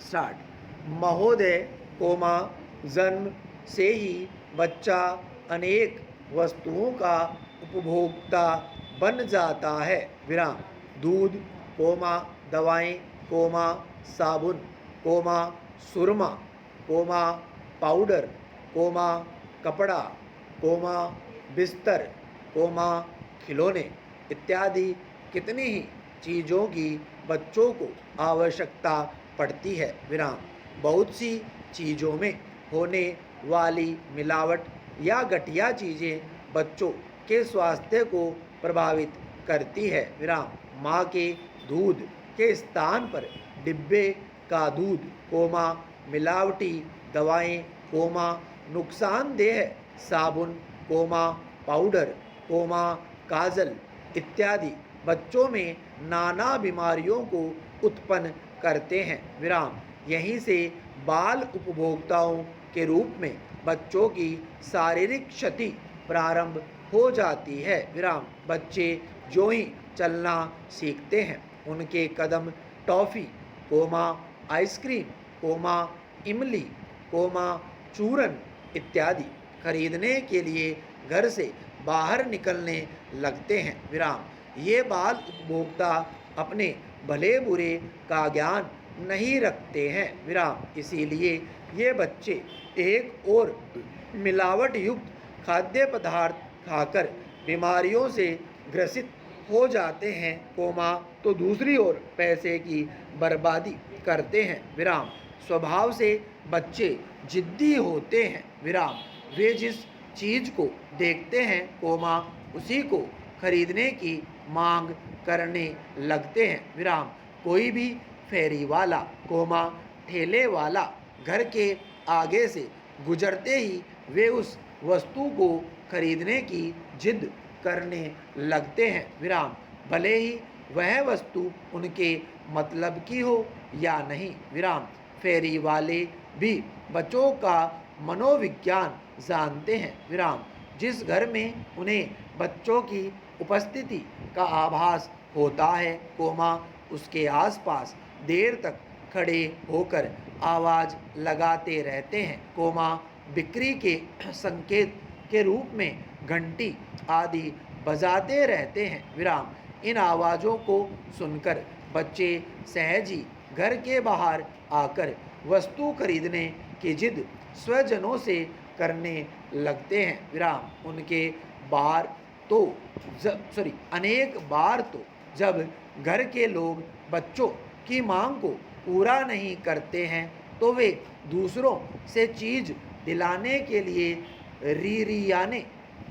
Start. महोदय coma जन्म से ही बच्चा अनेक वस्तुओं का उपभोक्ता बन जाता है। विराम। दूध कोमा दवाएं कोमा साबुन कोमा सुरमा कोमा पाउडर कोमा कपड़ा कोमा बिस्तर कोमा खिलौने इत्यादि कितनी ही चीज़ों की बच्चों को आवश्यकता पड़ती है। विराम। बहुत सी चीज़ों में होने वाली मिलावट या घटिया चीज़ें बच्चों के स्वास्थ्य को प्रभावित करती है। विराम। माँ के दूध के स्थान पर डिब्बे का दूध कोमा मिलावटी दवाएं कोमा नुकसानदेह साबुन कोमा पाउडर कोमा काजल इत्यादि बच्चों में नाना बीमारियों को उत्पन्न करते हैं। विराम। यहीं से बाल उपभोक्ताओं के रूप में बच्चों की शारीरिक क्षति प्रारंभ हो जाती है। विराम। बच्चे जो ही चलना सीखते हैं उनके कदम टॉफ़ी कोमा आइसक्रीम कोमा इमली कोमा चूरन इत्यादि खरीदने के लिए घर से बाहर निकलने लगते हैं। विराम। ये बाल उपभोक्ता अपने भले बुरे का ज्ञान नहीं रखते हैं। विराम। इसीलिए ये बच्चे एक और मिलावट युक्त खाद्य पदार्थ खाकर बीमारियों से ग्रसित हो जाते हैं कोमा तो दूसरी ओर पैसे की बर्बादी करते हैं। विराम। स्वभाव से बच्चे जिद्दी होते हैं। विराम। वे जिस चीज़ को देखते हैं कोमा उसी को खरीदने की मांग करने लगते हैं। विराम। कोई भी फेरी वाला कोमा ठेले वाला घर के आगे से गुजरते ही वे उस वस्तु को खरीदने की जिद करने लगते हैं। विराम। भले ही वह वस्तु उनके मतलब की हो या नहीं। विराम। फेरी वाले भी बच्चों का मनोविज्ञान जानते हैं। विराम। जिस घर में उन्हें बच्चों की उपस्थिति का आभास होता है कोमा उसके आसपास देर तक खड़े होकर आवाज़ लगाते रहते हैं कोमा बिक्री के संकेत के रूप में घंटी आदि बजाते रहते हैं। विराम। इन आवाज़ों को सुनकर बच्चे सहज ही घर के बाहर आकर वस्तु खरीदने की जिद स्वजनों से करने लगते हैं। विराम। उनके बार तो अनेक बार तो जब घर के लोग बच्चों की मांग को पूरा नहीं करते हैं तो वे दूसरों से चीज़ दिलाने के लिए रीरियाने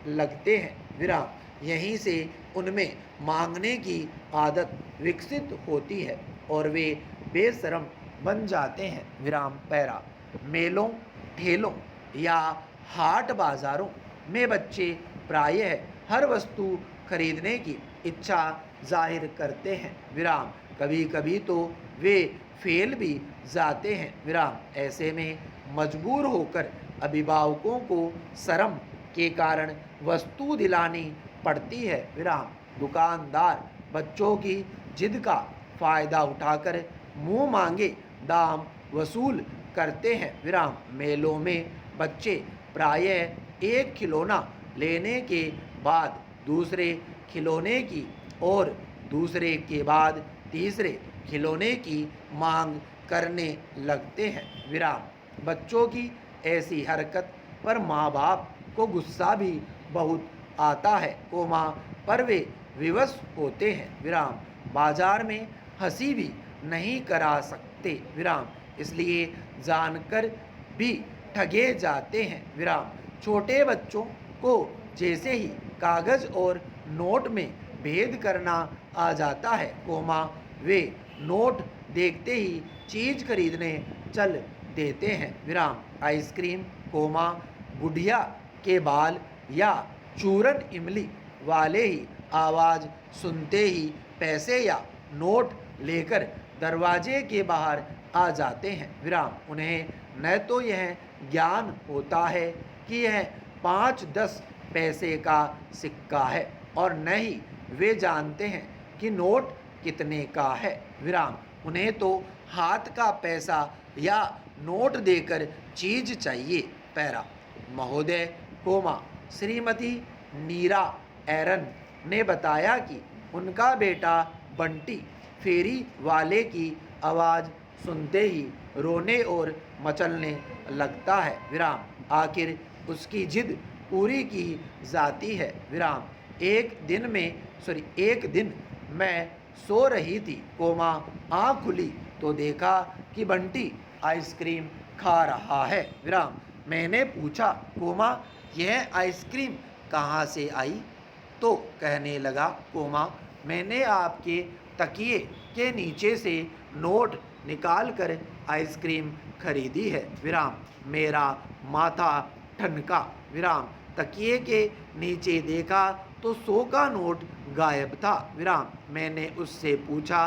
लगते हैं। विराम। यहीं से उनमें मांगने की आदत विकसित होती है और वे बेशरम बन जाते हैं। विराम। पैरा। मेलों ठेलों या हाट बाज़ारों में बच्चे प्रायः हर वस्तु खरीदने की इच्छा जाहिर करते हैं। विराम। कभी कभी तो वे फेल भी जाते हैं। विराम। ऐसे में मजबूर होकर अभिभावकों को शर्म के कारण वस्तु दिलानी पड़ती है। विराम। दुकानदार बच्चों की जिद का फ़ायदा उठाकर मुंह मांगे दाम वसूल करते हैं। विराम। मेलों में बच्चे प्रायः एक खिलौना लेने के बाद दूसरे खिलौने की और दूसरे के बाद तीसरे खिलौने की मांग करने लगते हैं। विराम। बच्चों की ऐसी हरकत पर माँ बाप को गुस्सा भी बहुत आता है कोमा पर वे विवश होते हैं। विराम। बाजार में हंसी भी नहीं करा सकते। विराम। इसलिए जानकर भी ठगे जाते हैं। विराम। छोटे बच्चों को जैसे ही कागज़ और नोट में भेद करना आ जाता है कोमा वे नोट देखते ही चीज़ खरीदने चल देते हैं। विराम। आइसक्रीम कोमा बुढ़िया के बाल या चूरन इमली वाले ही आवाज़ सुनते ही पैसे या नोट लेकर दरवाजे के बाहर आ जाते हैं। विराम। उन्हें न तो यह ज्ञान होता है कि यह 5-10 पैसे का सिक्का है और न ही वे जानते हैं कि नोट कितने का है। विराम। उन्हें तो हाथ का पैसा या नोट देकर चीज चाहिए। पैरा। महोदय, श्रीमती नीरा एरन ने बताया कि उनका बेटा बंटी फेरी वाले की आवाज़ सुनते ही रोने और मचलने लगता है। विराम। आखिर उसकी जिद पूरी की जाती है। विराम। एक दिन मैं सो रही थी, आँख खुली तो देखा कि बंटी आइसक्रीम खा रहा है। विराम। मैंने पूछा, यह आइसक्रीम कहाँ से आई? तो कहने लगा, मैंने आपके तकिए के नीचे से नोट निकाल कर आइसक्रीम खरीदी है। विराम। मेरा माथा ठनका। विराम। तकिए के नीचे देखा तो 100 का नोट गायब था। विराम। मैंने उससे पूछा,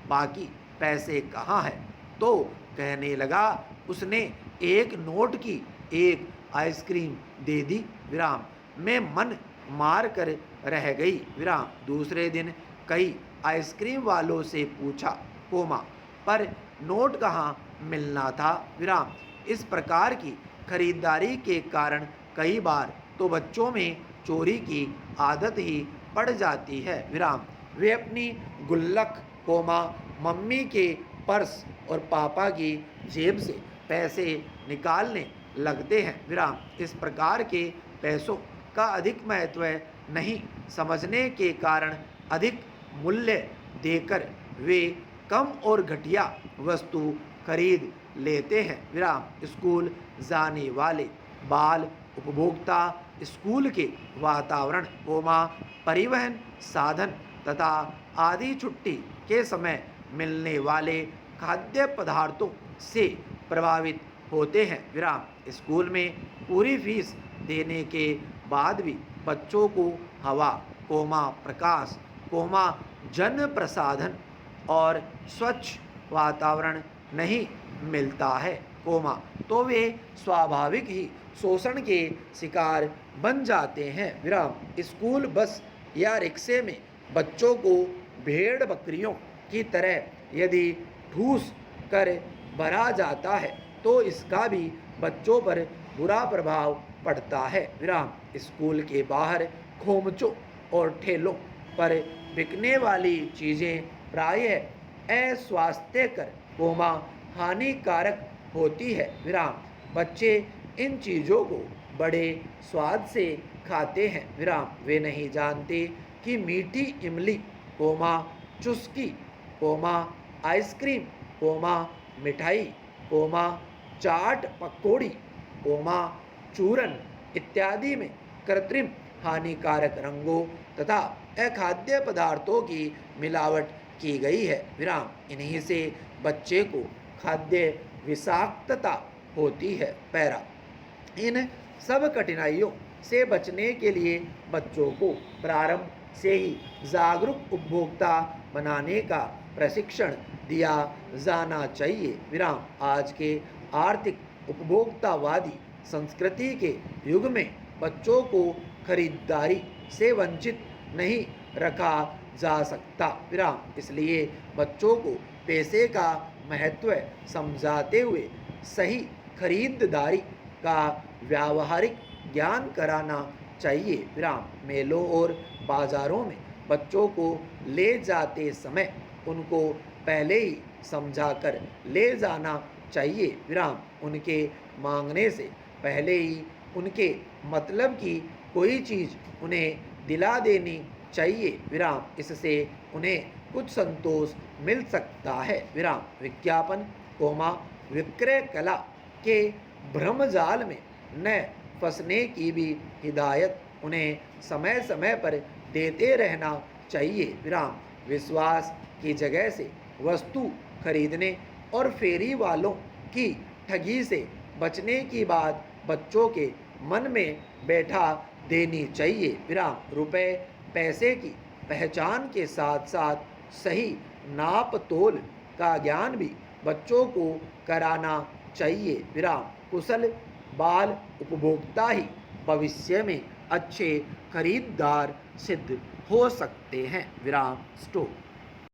बाकी पैसे कहाँ हैं? तो कहने लगा, उसने एक नोट की एक आइसक्रीम दे दी। विराम। मैं मन मार कर रह गई। विराम। दूसरे दिन कई आइसक्रीम वालों से पूछा, पर नोट कहाँ मिलना था। विराम। इस प्रकार की खरीदारी के कारण कई बार तो बच्चों में चोरी की आदत ही पड़ जाती है। विराम। वे अपनी गुल्लक, मम्मी के पर्स और पापा की जेब से पैसे निकालने लगते हैं। विराम। इस प्रकार के पैसों का अधिक महत्व नहीं समझने के कारण अधिक मूल्य देकर वे कम और घटिया वस्तु खरीद लेते हैं। विराम। स्कूल जाने वाले बाल उपभोक्ता स्कूल के वातावरण, परिवहन साधन तथा आदि छुट्टी के समय मिलने वाले खाद्य पदार्थों से प्रभावित होते हैं। विराम। स्कूल में पूरी फीस देने के बाद भी बच्चों को हवा, प्रकाश, जन प्रसाधन और स्वच्छ वातावरण नहीं मिलता है, तो वे स्वाभाविक ही शोषण के शिकार बन जाते हैं। विराम। स्कूल बस या रिक्शे में बच्चों को भेड़ बकरियों की तरह यदि ठूस कर भरा जाता है तो इसका भी बच्चों पर बुरा प्रभाव पड़ता है। विराम। स्कूल के बाहर खोमचों और ठेलों पर बिकने वाली चीज़ें प्रायः अस्वास्थ्यकर, हानिकारक होती है। विराम। बच्चे इन चीज़ों को बड़े स्वाद से खाते हैं। विराम। वे नहीं जानते कि मीठी इमली, चुस्की, आइसक्रीम, मिठाई, चाट पकौड़ी, चूरन इत्यादि में कृत्रिम हानिकारक रंगों तथा अखाद्य पदार्थों की मिलावट की गई है। विराम। इन्हीं से बच्चे को खाद्य विषाक्तता होती है। पैरा। इन सब कठिनाइयों से बचने के लिए बच्चों को प्रारंभ से ही जागरूक उपभोक्ता बनाने का प्रशिक्षण दिया जाना चाहिए। विराम। आज के आर्थिक उपभोक्तावादी संस्कृति के युग में बच्चों को खरीदारी से वंचित नहीं रखा जा सकता। विराम। इसलिए बच्चों को पैसे का महत्व समझाते हुए सही खरीदारी का व्यावहारिक ज्ञान कराना चाहिए। विराम। मेलों और बाजारों में बच्चों को ले जाते समय उनको पहले ही समझाकर ले जाना चाहिए। विराम। उनके मांगने से पहले ही उनके मतलब की कोई चीज़ उन्हें दिला देनी चाहिए। विराम। इससे उन्हें कुछ संतोष मिल सकता है। विराम। विज्ञापन, विक्रय कला के भ्रमजाल में न फंसने की भी हिदायत उन्हें समय समय पर देते रहना चाहिए। विराम। विश्वास की जगह से वस्तु खरीदने और फेरी वालों की ठगी से बचने की बात बच्चों के मन में बैठा देनी चाहिए। विराम। रुपए पैसे की पहचान के साथ साथ सही नाप तोल का ज्ञान भी बच्चों को कराना चाहिए। विराम। कुशल बाल उपभोक्ता ही भविष्य में अच्छे खरीदार सिद्ध हो सकते हैं। विराम। स्टॉप।